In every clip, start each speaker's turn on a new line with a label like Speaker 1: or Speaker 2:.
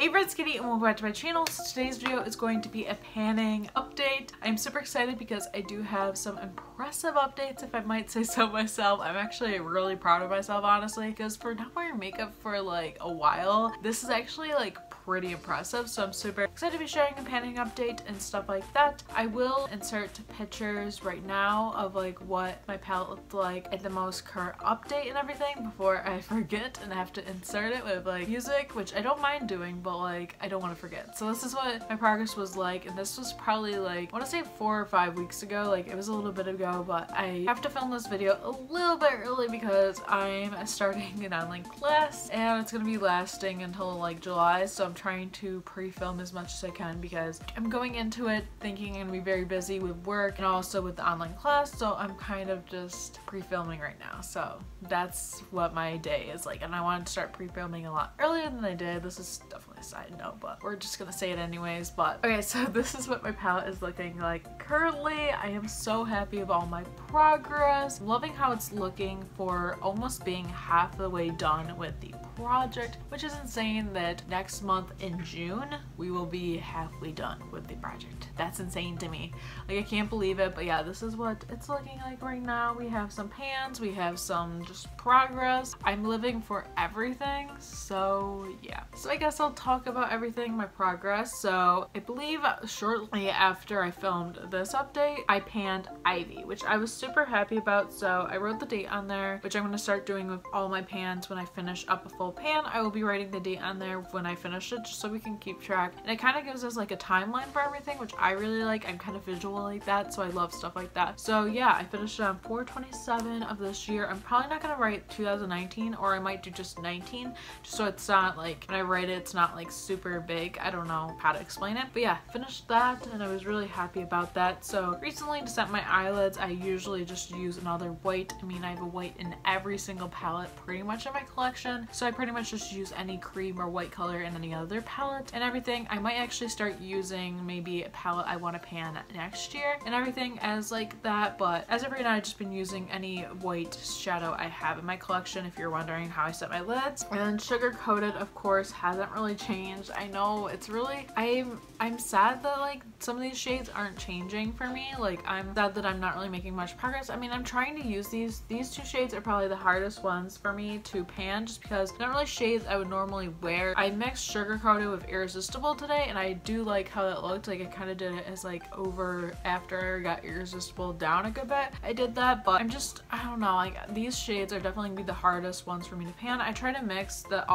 Speaker 1: Hey friends, Kitty, and welcome back to my channel. So today's video is going to be a panning update. I'm super excited because I do have some impressive updates, if I might say so myself. I'm actually really proud of myself, honestly, because for not wearing makeup for like a while, this is actually like pretty impressive. So I'm super excited to be sharing a panning update and stuff like that. I will insert pictures right now of like what my palette looked like at the most current update and everything before I forget and I have to insert it with like music, which I don't mind doing, but like I don't want to forget. So this is what my progress was like, and this was probably like, I want to say 4 or 5 weeks ago. Like it was a little bit ago, but I have to film this video a little bit early because I'm starting an online class and it's gonna be lasting until like July. So I'm trying to pre-film as much as I can because I'm going into it thinking I'm gonna be very busy with work and also with the online class. So I'm kind of just pre-filming right now. So that's what my day is like, and I wanted to start pre-filming a lot earlier than I did. This is definitely a side note, but we're just gonna say it anyways. But okay, so this is what my palette is looking like currently. I am so happy with all my progress. I'm loving how it's looking for almost being half the way done with the project, which is insane that next month in June we will be halfway done with the project. That's insane to me. Like I can't believe it, but yeah, this is what it's looking like right now. We have some pans, we have some just progress. I'm living for everything, so yeah. So I guess I'll talk about everything, my progress. So I believe shortly after I filmed this update, I panned Ivy, which I was super happy about. So I wrote the date on there, which I'm going to start doing with all my pans. When I finish up a full pan, I will be writing the date on there when I finish it, just so we can keep track. And it kind of gives us like a timeline for everything, which I really like. I'm kind of visual like that, so I love stuff like that. So yeah, I finished it on 4/27 of this year. I'm probably not going to write 2019, or I might do just 19, just so it's not like, when I write it, it's not like super big. I don't know how to explain it, but yeah, finished that and I was really happy about that. So recently, to set my eyelids, I usually just use another white. I mean, I have a white in every single palette pretty much in my collection, so I pretty much just use any cream or white color in any other palette and everything. I might actually start using maybe a palette I want to pan next year and everything as like that, but as of right now, I've just been using any white shadow I have in my collection, if you're wondering how I set my lids. And then Sugar Coated, of course, hasn't really changed. I know it's really, I'm sad that like some of these shades aren't changing for me. Like I'm sad that I'm not really making much progress. I mean, I'm trying to use these two shades are probably the hardest ones for me to pan, just because they're not really shades I would normally wear. I mixed Sugar Coated with Irresistible today, and I do like how it looked. Like I kind of did it as like over after I got Irresistible down a good bit. I did that, but I don't know, like these shades are definitely gonna be the hardest ones for me to pan. I try to mix that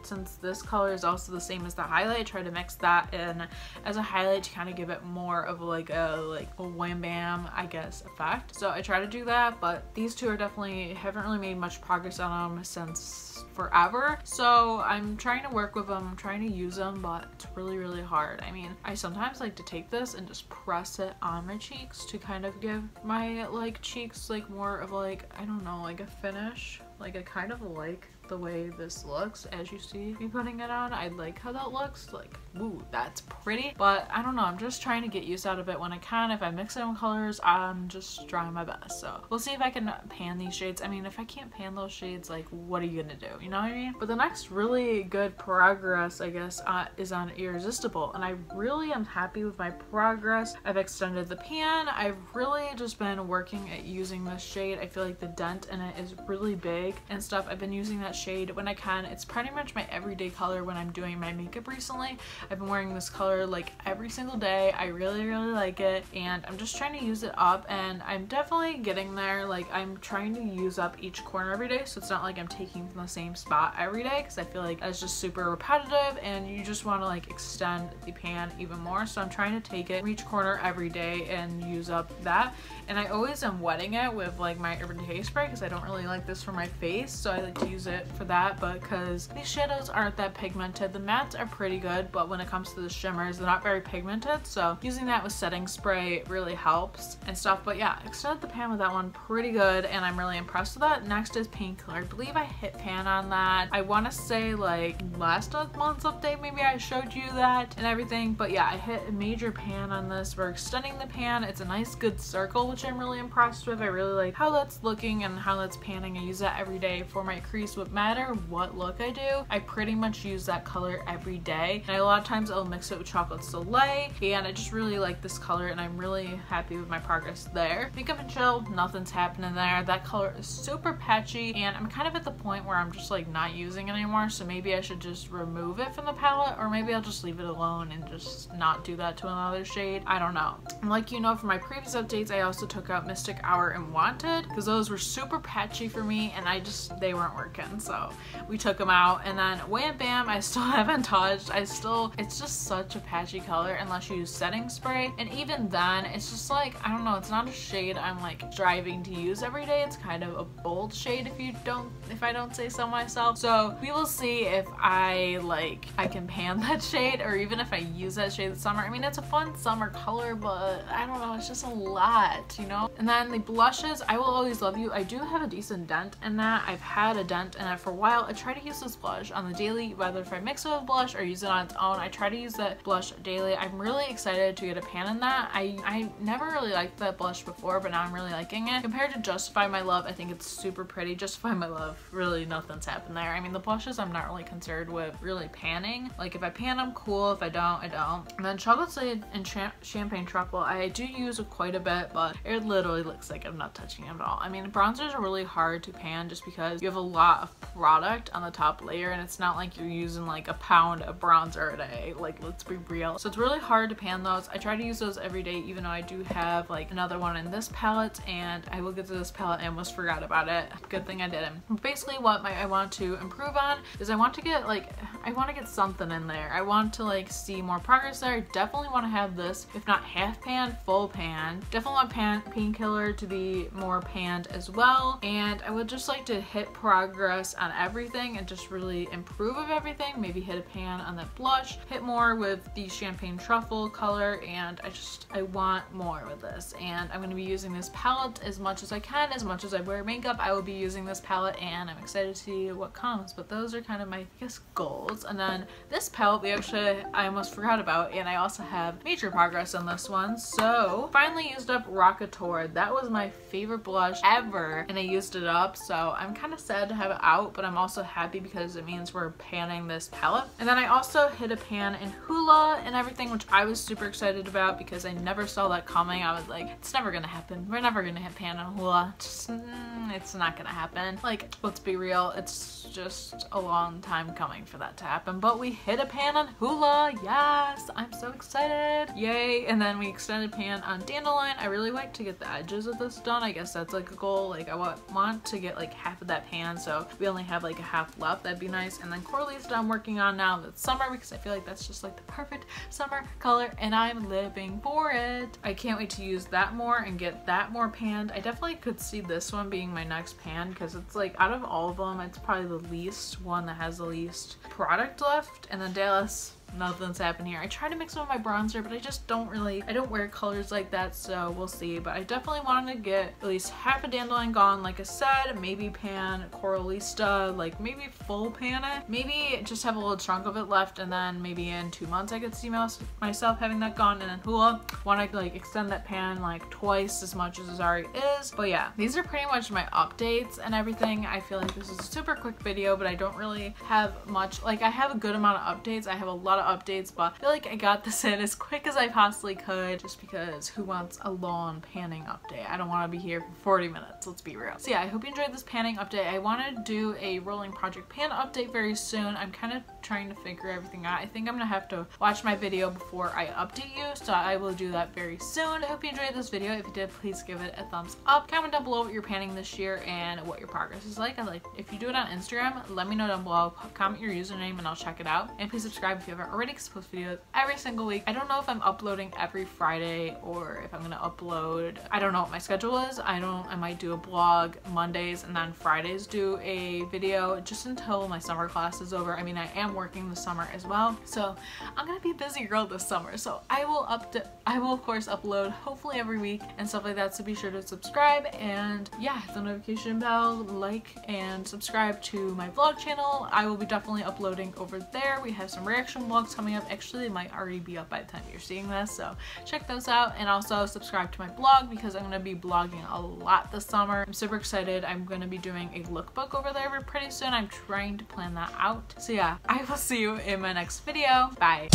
Speaker 1: since this color is also the same as the highlight, I try to mix that in as a highlight to kind of give it more of like a wham bam, I guess, effect. So I try to do that, but these two are definitely haven't really made much progress on them since forever. So I'm trying to work with them, I'm trying to use them, but it's really hard. I mean, I sometimes like to take this and just press it on my cheeks to kind of give my like cheeks like more of like, I don't know, like a finish. Like I kind of like the way this looks as you see me putting it on. I like how that looks. Like, ooh, that's pretty. But I don't know, I'm just trying to get used out of it when I can. If I mix it in colors, I'm just trying my best. So we'll see if I can pan these shades. I mean, if I can't pan those shades, like what are you gonna do? You know what I mean? But the next really good progress, I guess, is on Irresistible. And I really am happy with my progress. I've extended the pan. I've really just been working at using this shade. I feel like the dent in it is really big and stuff. I've been using that shade when I can. It's pretty much my everyday color when I'm doing my makeup recently. I've been wearing this color like every single day. I really like it, and I'm just trying to use it up, and I'm definitely getting there. Like I'm trying to use up each corner every day, so it's not like I'm taking from the same spot every day, because I feel like that's just super repetitive and you just want to like extend the pan even more. So I'm trying to take it from each corner every day and use up that. And I always am wetting it with like my Urban Decay spray, because I don't really like this for my face, so I like to use it for that. But because these shadows aren't that pigmented, the mattes are pretty good, but when it comes to the shimmers, they're not very pigmented, so using that with setting spray really helps and stuff. But yeah, extended the pan with that one pretty good, and I'm really impressed with that. Next is Paint Killer. I believe I hit pan on that. I want to say like last month's update, maybe I showed you that and everything, but yeah, I hit a major pan on this. We're extending the pan. It's a nice good circle, which I'm really impressed with. I really like how that's looking and how that's panning. I use that every day for my crease with matter what look I do, I pretty much use that color every day. And a lot of times I'll mix it with chocolate Soleil, and I just really like this color and I'm really happy with my progress there. Makeup and Chill, nothing's happening there. That color is super patchy and I'm kind of at the point where I'm just like not using it anymore, so maybe I should just remove it from the palette, or maybe I'll just leave it alone and just not do that to another shade. I don't know. Like, you know, from my previous updates, I also took out Mystic Hour and Wanted because those were super patchy for me and they weren't working, so we took them out. And then Wham Bam, I still haven't touched. It's just such a patchy color unless you use setting spray, and even then it's just like, I don't know, it's not a shade I'm like striving to use every day. It's kind of a bold shade if I don't say so myself. So we will see if I can pan that shade, or even if I use that shade this summer. I mean, it's a fun summer color, but I don't know, it's just a lot, you know? And then the blushes, I Will Always Love You. I do have a decent dent in that. I've had a dent in it for a while. I try to use this blush on the daily, whether if I mix it with blush or use it on its own. I try to use that blush daily. I'm really excited to get a pan in that. I never really liked that blush before, but now I'm really liking it. Compared to Justify My Love, I think it's super pretty. Justify My Love, really nothing's happened there. I mean, the blushes I'm not really concerned with really panning. Like, if I pan them, cool. If I don't, I don't. And then Chocolate Slate and Champagne Truffle, I do use quite a bit, but it literally looks like I'm not touching it at all. I mean, bronzers are really hard to pan just because you have a lot of product on the top layer, and it's not like you're using like a pound of bronzer a day. Like, let's be real. So it's really hard to pan those. I try to use those every day, even though I do have like another one in this palette, and I will get to this palette and almost forgot about it. Good thing I didn't. Basically, what I want to improve on is I want to get something in there. I want to like see more progress there. I definitely want to have this, if not half pan, full pan. Definitely want Painkiller to be more panned as well, and I would just like to hit progress on everything and just really improve of everything. Maybe hit a pan on that blush, hit more with the Champagne Truffle color, and I want more with this. And I'm going to be using this palette as much as I can. As much as I wear makeup, I will be using this palette, and I'm excited to see what comes. But those are kind of my, I guess, goals. And then this palette I almost forgot about, and I also have major progress on this one. So finally used up Rockateur. That was my favorite blush ever, and I used it up, so I'm kind of sad to have it out, but I'm also happy because it means we're panning this palette. And then I also hit a pan in Hoola and everything, which I was super excited about because I never saw that coming. I was like, it's never gonna happen. We're never gonna hit pan in Hoola. It's not gonna happen. Like, let's be real, it's just a long time coming for that to happen, but we hit a pan on Hoola. Yes, I'm so excited. Yay. And then we extended pan on Dandelion. I really like to get the edges of this done. I guess that's like a goal. Like, I want to get like half of that pan, so we only have like a half left. That'd be nice. And then Coralie's done working on now that's summer, because I feel like that's just like the perfect summer color and I'm living for it. I can't wait to use that more and get that more panned. I definitely could see this one being my next pan because it's like, out of all of them, it's probably the least one that has the least product left. And then Dallas, nothing's happened here. I try to mix it with my bronzer, but I just don't wear colors like that, so we'll see. But I definitely wanted to get at least half a Dandelion gone, like I said. Maybe pan Coralista, like maybe full pan it. Maybe just have a little chunk of it left, and then maybe in 2 months I could see myself having that gone. And then Hoola, want to like extend that pan like twice as much as it already is. But yeah, these are pretty much my updates and everything. I feel like this is a super quick video, but I don't really have much. Like, I have a good amount of updates. I have a lot of updates, but I feel like I got this in as quick as I possibly could, just because who wants a long panning update? I don't want to be here for 40 minutes, let's be real. So yeah, I hope you enjoyed this panning update. I want to do a rolling project pan update very soon. I'm kind of trying to figure everything out. I think I'm gonna have to watch my video before I update you, so I will do that very soon. I hope you enjoyed this video. If you did, please give it a thumbs up. Comment down below what you're panning this year and what your progress is like. If you do it on Instagram, let me know down below. Comment your username and I'll check it out. And please subscribe if you haven't already, because I post videos every single week. I don't know if I'm uploading every Friday or if I'm gonna upload, I don't know what my schedule is. I might do a blog Mondays and then Fridays do a video, just until my summer class is over. I mean, I am I'm working this summer as well. So I'm gonna be a busy girl this summer. So I will of course upload hopefully every week and stuff like that. So be sure to subscribe and yeah, hit the notification bell, like and subscribe to my vlog channel. I will be definitely uploading over there. We have some reaction vlogs coming up. Actually, they might already be up by the time you're seeing this. So check those out, and also subscribe to my blog because I'm gonna be blogging a lot this summer. I'm super excited. I'm gonna be doing a lookbook over there pretty soon. I'm trying to plan that out. So yeah, I will see you in my next video. Bye.